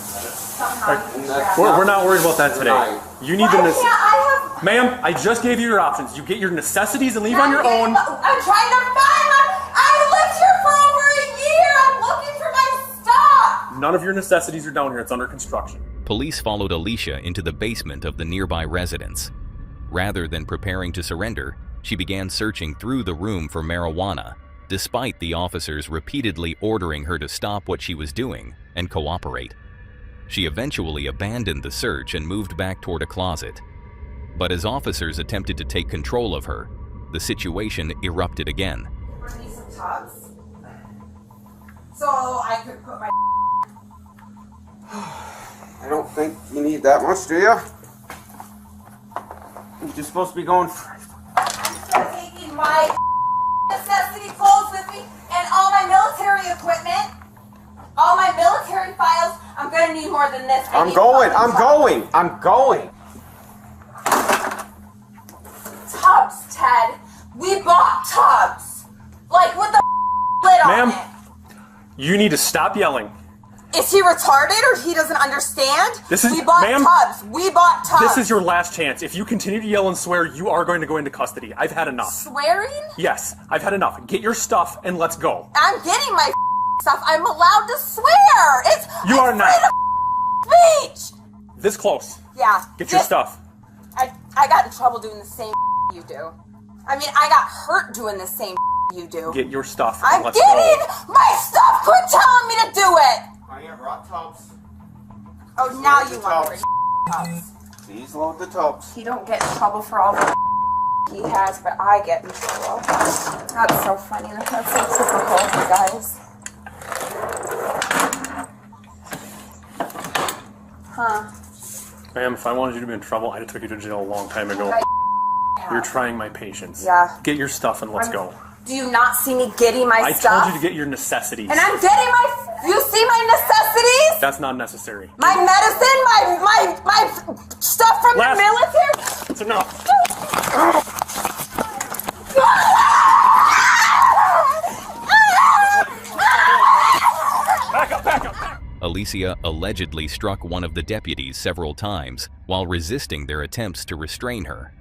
We're not worried about that today. You need Why the... can't I have... Ma'am, I just gave you your options. You get your necessities and leave on your own. I'm trying to find my... I lived here for over a year! I'm looking for my stuff! None of your necessities are down here. It's under construction. Police followed Alicia into the basement of the nearby residence. Rather than preparing to surrender, she began searching through the room for marijuana, despite the officers repeatedly ordering her to stop what she was doing and cooperate. She eventually abandoned the search and moved back toward a closet. But as officers attempted to take control of her, the situation erupted again. Bring me some tubs. So I could put my... I don't think you need that much, do you? You're just supposed to be going. I'm still taking my necessity clothes with me and all my military equipment. All my military files. I'm gonna need more than this. I'm going. Tubs, Ted. We bought tubs. Like with the lid on it. Ma'am, you need to stop yelling. Is he retarded or he doesn't understand? We bought ma'am, tubs. We bought tubs. This is your last chance. If you continue to yell and swear, you are going to go into custody. I've had enough. Swearing? Yes, I've had enough. Get your stuff and let's go. I'm getting my stuff. I'm allowed to swear. You are not. Speech. This close. Yeah. Get your stuff. I got in trouble doing the same you do. I mean, I got hurt doing the same you do. Get your stuff and I'm let's getting go. my stuff. Quit telling me to do it. I have brought tubs. Oh, now you want to tubs. Please load the tubs. He don't get in trouble for all the he has, but I get in trouble. That's so funny. That's so typical, you guys. Huh. Ma'am, if I wanted you to be in trouble, I'd have took you to jail a long time ago. You're trying my patience. Yeah. Get your stuff and let's go. Do you not see me getting my stuff? I told you to get your necessities. And I'm getting my... You see my necessities? That's not necessary. My medicine, my stuff from the military? It's enough. Back up. Alicia allegedly struck one of the deputies several times while resisting their attempts to restrain her.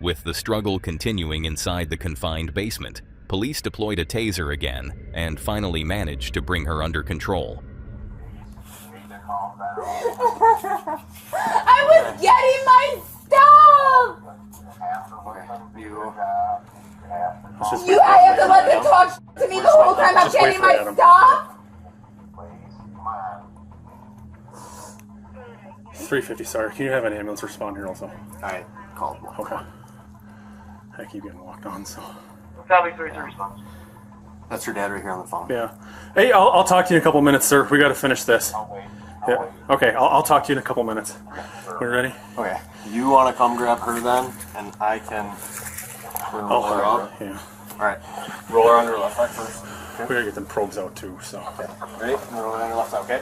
With the struggle continuing inside the confined basement, police deployed a taser again and finally managed to bring her under control. I was getting my stuff! I have to let them talk to me the whole time I'm getting my stuff? It's 350, sorry. Can you have an ambulance respond here also? I called one. Okay. I keep getting walked on, so... Copy 3 response. That's your dad right here on the phone. Yeah. Hey, I'll talk to you in a couple minutes, sir. We gotta finish this. Yeah. Okay, I'll talk to you in a couple minutes. We ready? Okay. You want to come grab her then, and I can roll her up? Yeah. Alright. Roll her on your left side first. Okay. We gotta get them probes out too, so. Okay. Ready? Roll her on your left side, okay?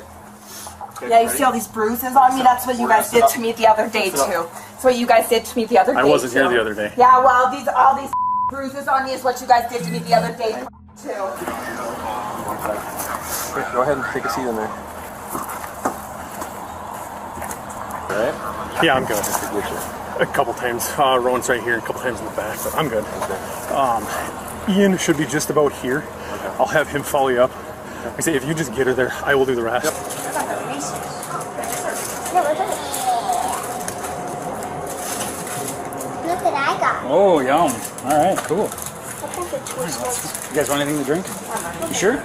Yeah, you see all these bruises on me? That's what you guys did to me the other day, too. That's what you guys did to me the other day, I wasn't here the other day. Yeah, well, all these bruises on me is what you guys did to me the other day, too. Okay, go ahead and take a seat in there. Alright? Yeah, I'm good. A couple times. Rowan's right here, a couple times in the back, but I'm good. Ian should be just about here. Okay. I'll have him follow you up. Like I say, if you just get her there, I will do the rest. Yep. Look what I got. Oh, yum. All right, cool. You guys want anything to drink? You sure?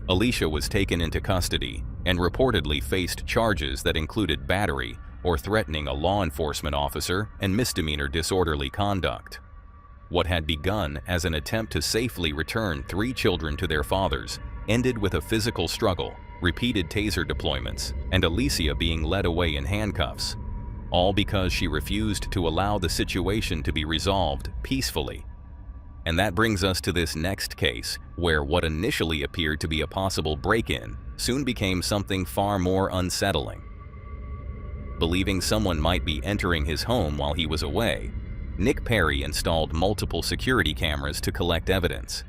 Alicia was taken into custody and reportedly faced charges that included battery or threatening a law enforcement officer and misdemeanor disorderly conduct. What had begun as an attempt to safely return 3 children to their fathers ended with a physical struggle, repeated taser deployments, and Alicia being led away in handcuffs, all because she refused to allow the situation to be resolved peacefully. And that brings us to this next case, where what initially appeared to be a possible break-in soon became something far more unsettling. Believing someone might be entering his home while he was away, Nick Perry installed multiple security cameras to collect evidence.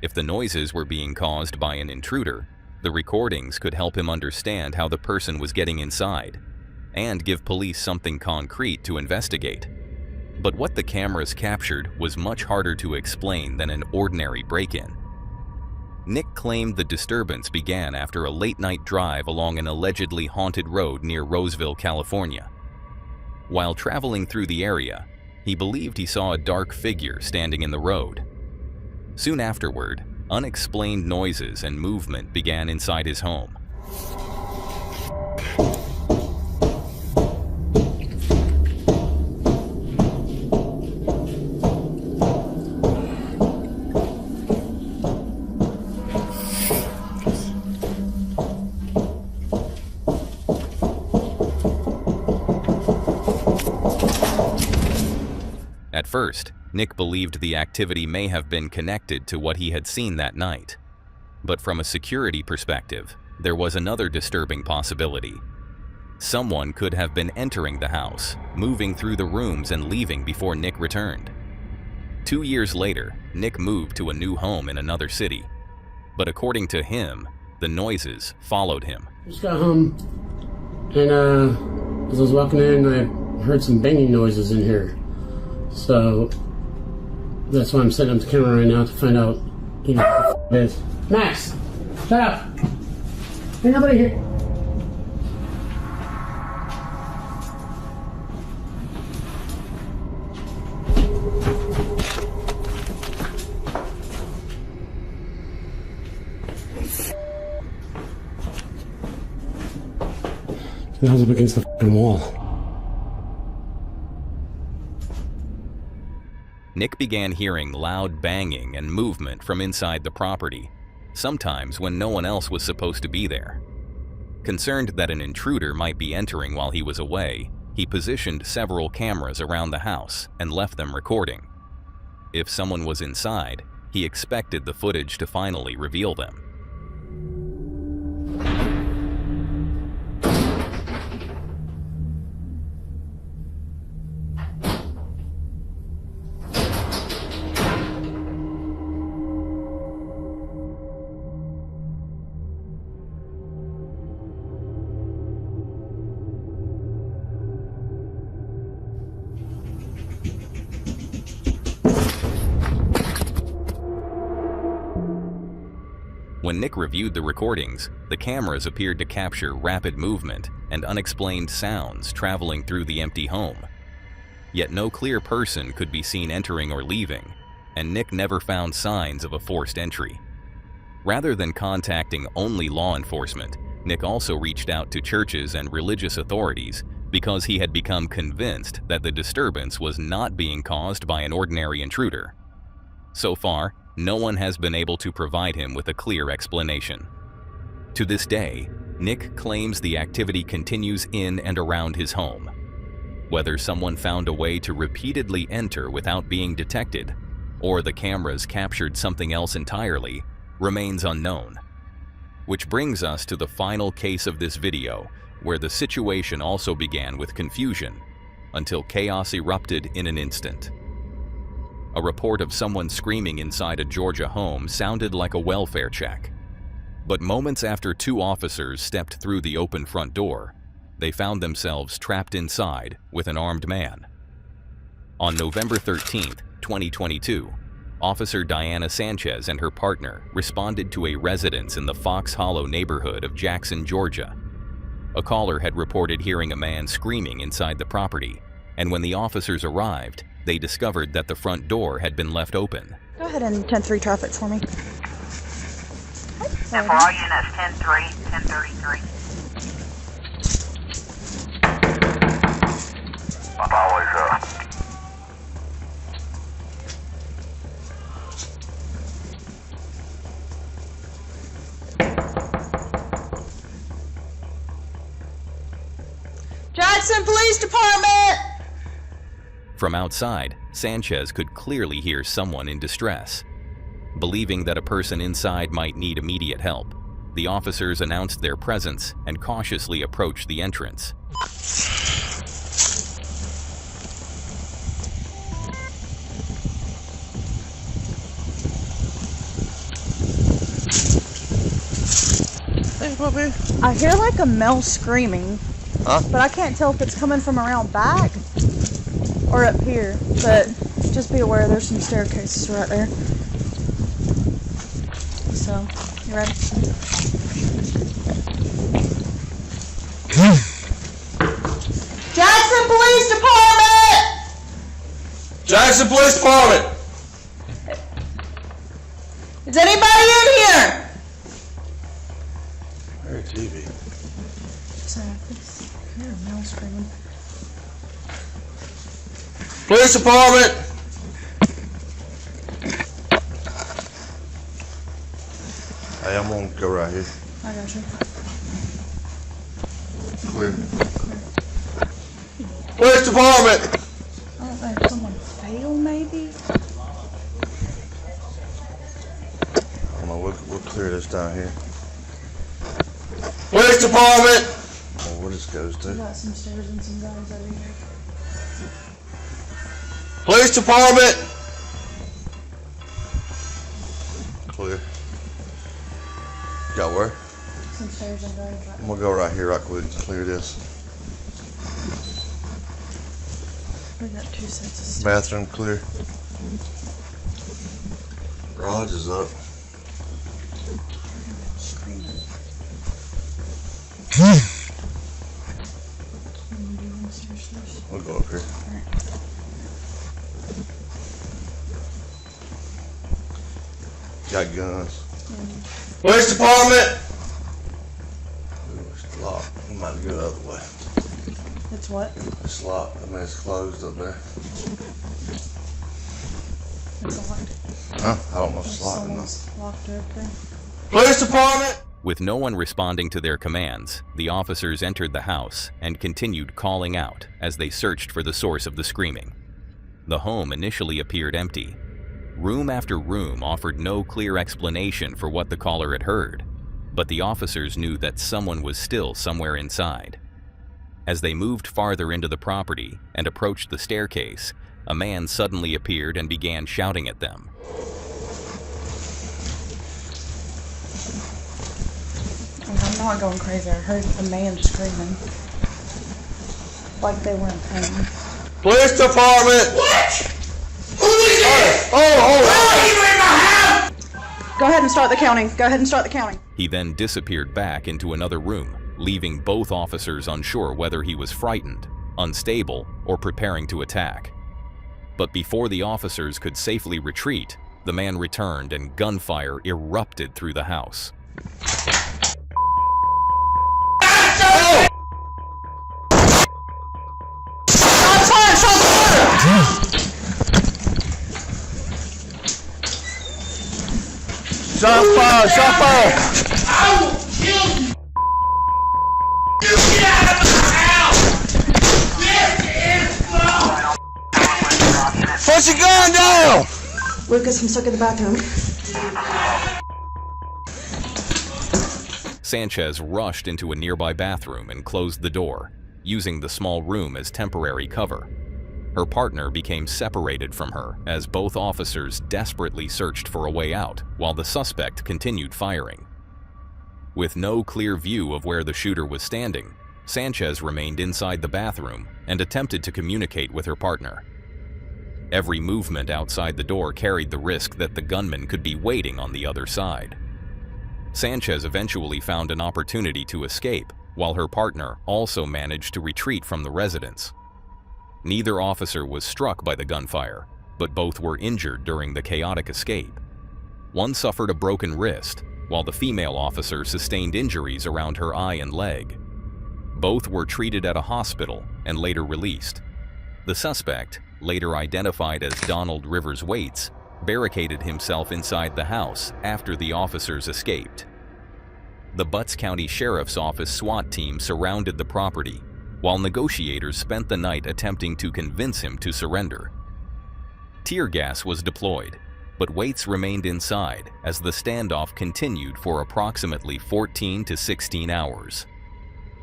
If the noises were being caused by an intruder, the recordings could help him understand how the person was getting inside and give police something concrete to investigate. But what the cameras captured was much harder to explain than an ordinary break-in. Nick claimed the disturbance began after a late-night drive along an allegedly haunted road near Roseville, California. While traveling through the area, he believed he saw a dark figure standing in the road. Soon afterward, unexplained noises and movement began inside his home. At first, Nick believed the activity may have been connected to what he had seen that night. But from a security perspective, there was another disturbing possibility. Someone could have been entering the house, moving through the rooms and leaving before Nick returned. 2 years later, Nick moved to a new home in another city. But according to him, the noises followed him. Just got home, and as I was walking in, I heard some banging noises in here. So that's why I'm setting up the camera right now to find out what the f is. Max, shut up! Ain't nobody here. I was up against the f***ing wall. Nick began hearing loud banging and movement from inside the property, sometimes when no one else was supposed to be there. Concerned that an intruder might be entering while he was away, he positioned several cameras around the house and left them recording. If someone was inside, he expected the footage to finally reveal them. When Nick reviewed the recordings, the cameras appeared to capture rapid movement and unexplained sounds traveling through the empty home. Yet no clear person could be seen entering or leaving, and Nick never found signs of a forced entry. Rather than contacting only law enforcement, Nick also reached out to churches and religious authorities because he had become convinced that the disturbance was not being caused by an ordinary intruder. So far, no one has been able to provide him with a clear explanation. To this day, Nick claims the activity continues in and around his home. Whether someone found a way to repeatedly enter without being detected, or the cameras captured something else entirely, remains unknown. Which brings us to the final case of this video, where the situation also began with confusion, until chaos erupted in an instant. A report of someone screaming inside a Georgia home sounded like a welfare check. But moments after 2 officers stepped through the open front door, they found themselves trapped inside with an armed man. On November 13, 2022, Officer Diana Sanchez and her partner responded to a residence in the Fox Hollow neighborhood of Jackson, Georgia. A caller had reported hearing a man screaming inside the property, and when the officers arrived, they discovered that the front door had been left open. Go ahead and 10-3 traffic for me. And for all units, 10-3, 10-33. I'm always up. Jackson Police Department! From outside, Sanchez could clearly hear someone in distress. Believing that a person inside might need immediate help, the officers announced their presence and cautiously approached the entrance. Hey, puppy. I hear like a male screaming, but I can't tell if it's coming from around back or up here. But just be aware there's some staircases right there. So, you ready? Jackson Police Department! Jackson Police Department! Is anybody in here? Very TV. Sorry, I hear a male screaming. Police Department! Hey, I'm gonna go right here. I got you. Clear. Police Department! I don't know if someone fell, maybe? I don't know, we'll clear this down here. Police Department! Oh, where this goes to? We got some stairs and some guys over here. Police Department! Clear. Got where? Some stairs and guys right I'm gonna go right here right quick and clear this. We got 2 sets of stairs. Bathroom clear. Garage is up. We'll go up here. Got guns. Police Department! Ooh, it's locked. We might go the other way. It's what? It's locked. I mean, it's closed up there. It's locked. Huh? I don't know if it's locked or not. Someone's locked up there. Police Department! With no one responding to their commands, the officers entered the house and continued calling out as they searched for the source of the screaming. The home initially appeared empty. Room after room offered no clear explanation for what the caller had heard, but the officers knew that someone was still somewhere inside. As they moved farther into the property and approached the staircase, a man suddenly appeared and began shouting at them. I'm not going crazy. I heard a man screaming. Like they were in pain. Police Department! What? Go ahead and start the counting. Go ahead and start the counting. He then disappeared back into another room, leaving both officers unsure whether he was frightened, unstable, or preparing to attack. But before the officers could safely retreat, the man returned and gunfire erupted through the house. Shot fire! Shot fire! I will kill you! Put your gun down! Lucas, I'm stuck in the bathroom. Sanchez rushed into a nearby bathroom and closed the door, using the small room as temporary cover. Her partner became separated from her as both officers desperately searched for a way out while the suspect continued firing. With no clear view of where the shooter was standing, Sanchez remained inside the bathroom and attempted to communicate with her partner. Every movement outside the door carried the risk that the gunman could be waiting on the other side. Sanchez eventually found an opportunity to escape, while her partner also managed to retreat from the residence. Neither officer was struck by the gunfire, but both were injured during the chaotic escape. One suffered a broken wrist, while the female officer sustained injuries around her eye and leg. Both were treated at a hospital and later released. The suspect, later identified as Donald Rivers Waits, barricaded himself inside the house after the officers escaped. The Butts County Sheriff's Office SWAT team surrounded the property, while negotiators spent the night attempting to convince him to surrender. Tear gas was deployed, but Waits remained inside as the standoff continued for approximately 14 to 16 hours.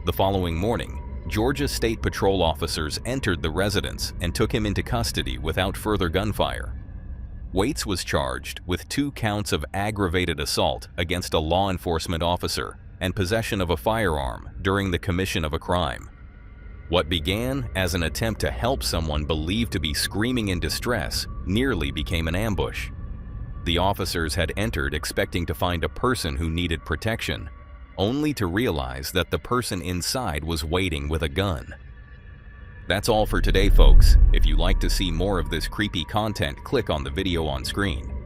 The following morning, Georgia State Patrol officers entered the residence and took him into custody without further gunfire. Waits was charged with 2 counts of aggravated assault against a law enforcement officer and possession of a firearm during the commission of a crime. What began as an attempt to help someone believed to be screaming in distress nearly became an ambush. The officers had entered expecting to find a person who needed protection, only to realize that the person inside was waiting with a gun. That's all for today, folks. If you'd like to see more of this creepy content, click on the video on screen.